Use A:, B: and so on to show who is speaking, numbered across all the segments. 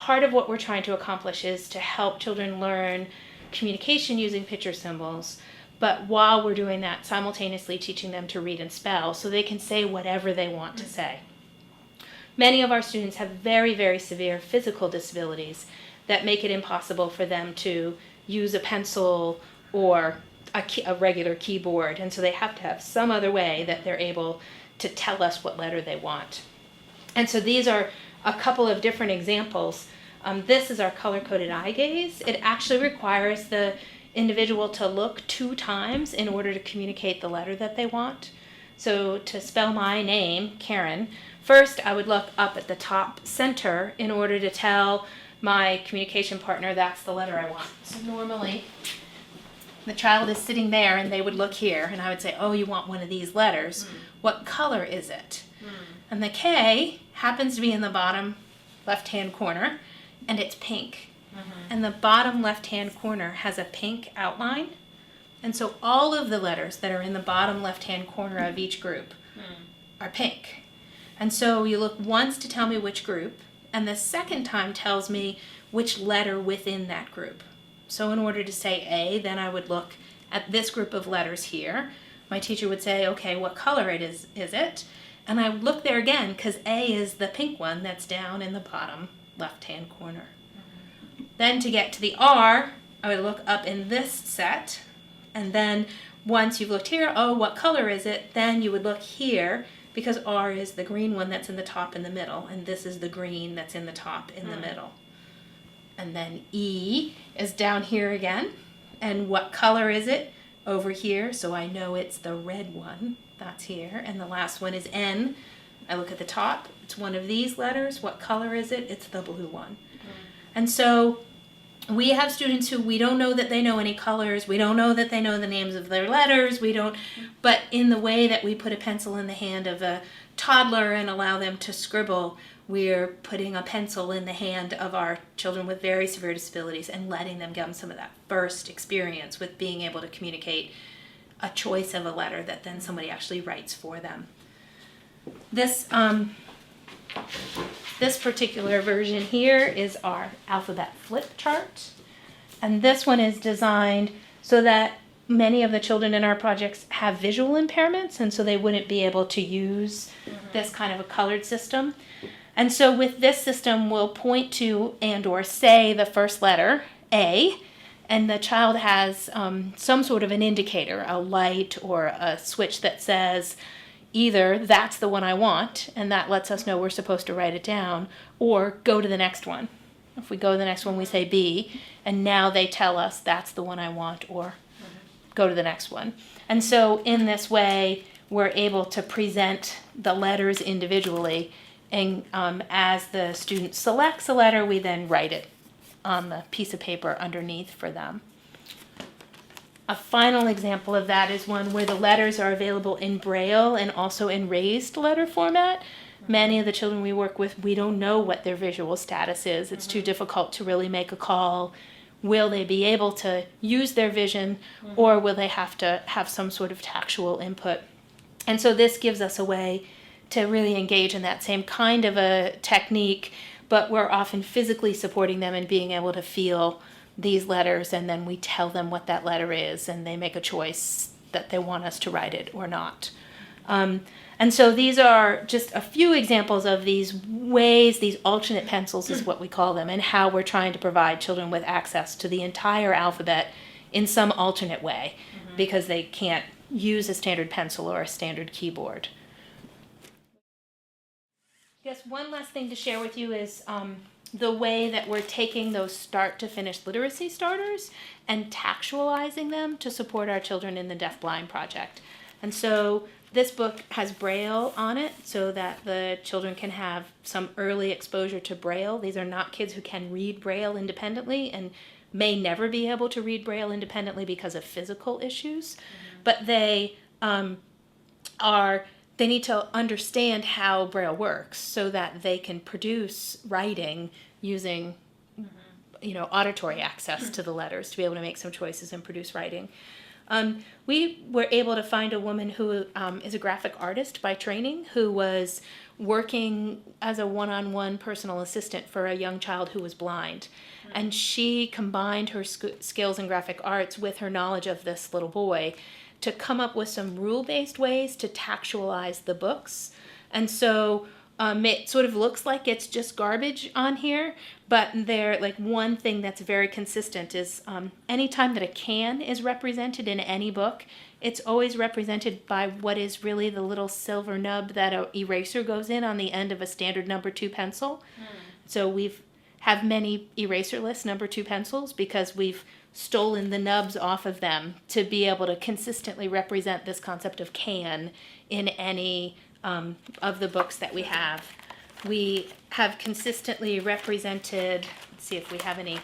A: part of what we're trying to accomplish is to help children learn communication using picture symbols, but while we're doing that, simultaneously teaching them to read and spell so they can say whatever they want to say. Many of our students have very, very severe physical disabilities that make it impossible for them to use a pencil or a regular keyboard, and so they have to have some other way that they're able to tell us what letter they want. And so these are a couple of different examples. This is our color-coded eye gaze. It actually requires the individual to look 2 times in order to communicate the letter that they want. So to spell my name, Karen, first I would look up at the top center in order to tell my communication partner that's the letter I want. So normally the child is sitting there and they would look here and I would say, oh, you want one of these letters. What color is it? And the K happens to be in the bottom left-hand corner and it's pink. And the bottom left-hand corner has a pink outline. And so all of the letters that are in the bottom left-hand corner of each group are pink. And so you look once to tell me which group, and the second time tells me which letter within that group. So in order to say A, then I would look at this group of letters here. My teacher would say, okay, what color is it? And I would look there again because A is the pink one that's down in the bottom left-hand corner. Then to get to the R, I would look up in this set, and then once you've looked here, oh, what color is it? Then you would look here because R is the green one that's in the top in the middle, and this is the green that's in the top in the middle. And then E is down here again. And what color is it? Over here, so I know it's the red one. That's here. And the last one is N. I look at the top. It's one of these letters. What color is it? It's the blue one. And so we have students who we don't know that they know any colors. We don't know that they know the names of their letters. But in the way that we put a pencil in the hand of a toddler and allow them to scribble, we're putting a pencil in the hand of our children with very severe disabilities and letting them get some of that first experience with being able to communicate a choice of a letter that then somebody actually writes for them. This particular version here is our alphabet flip chart. And this one is designed so that many of the children in our projects have visual impairments, and so they wouldn't be able to use this kind of a colored system. And so with this system, we'll point to and or say the first letter, A, and the child has some sort of an indicator, a light or a switch that says either that's the one I want, and that lets us know we're supposed to write it down, or go to the next one. If we go to the next one, we say B, and now they tell us that's the one I want, or go to the next one. And so in this way, we're able to present the letters individually, and as the student selects a letter, we then write it on the piece of paper underneath for them. A final example of that is one where the letters are available in Braille and also in raised letter format. Many of the children we work with, we don't know what their visual status is. It's too difficult to really make a call. Will they be able to use their vision, or will they have to have some sort of tactual input? And so this gives us a way to really engage in that same kind of a technique, but we're often physically supporting them in being able to feel these letters, and then we tell them what that letter is, and they make a choice that they want us to write it or not. And so these are just a few examples of these ways, these alternate pencils is what we call them, and how we're trying to provide children with access to the entire alphabet in some alternate way, because they can't use a standard pencil or a standard keyboard. I guess one last thing to share with you is the way that we're taking those start to finish literacy starters and tactualizing them to support our children in the Deaf-Blind Project. And so this book has Braille on it so that the children can have some early exposure to Braille. These are not kids who can read Braille independently and may never be able to read Braille independently because of physical issues, but they need to understand how Braille works so that they can produce writing using auditory access to the letters to be able to make some choices and produce writing. We were able to find a woman who is a graphic artist by training, who was working as a one-on-one personal assistant for a young child who was blind. And she combined her skills in graphic arts with her knowledge of this little boy to come up with some rule-based ways to textualize the books. And so it sort of looks like it's just garbage on here, but one thing that's very consistent is anytime that a can is represented in any book, it's always represented by what is really the little silver nub that an eraser goes in on the end of a standard number 2 pencil. So we've have many eraserless number 2 pencils because we've stolen the nubs off of them to be able to consistently represent this concept of can in any of the books that we have. We have consistently represented, let's see if we have any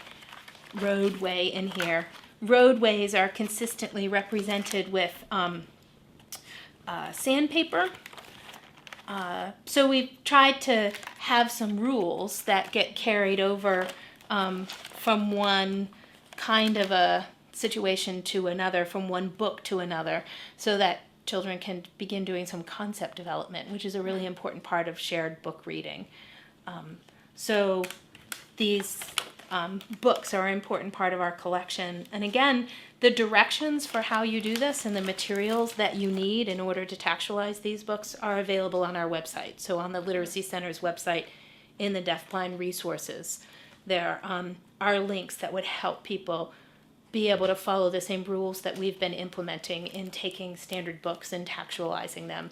A: roadway in here. Roadways are consistently represented with sandpaper. So we've tried to have some rules that get carried over from one kind of a situation to another, from one book to another, so that children can begin doing some concept development, which is a really important part of shared book reading. So these books are an important part of our collection. And again, the directions for how you do this and the materials that you need in order to textualize these books are available on our website. So on the Literacy Center's website in the Deafblind resources, there are links that would help people be able to follow the same rules that we've been implementing in taking standard books and textualizing them.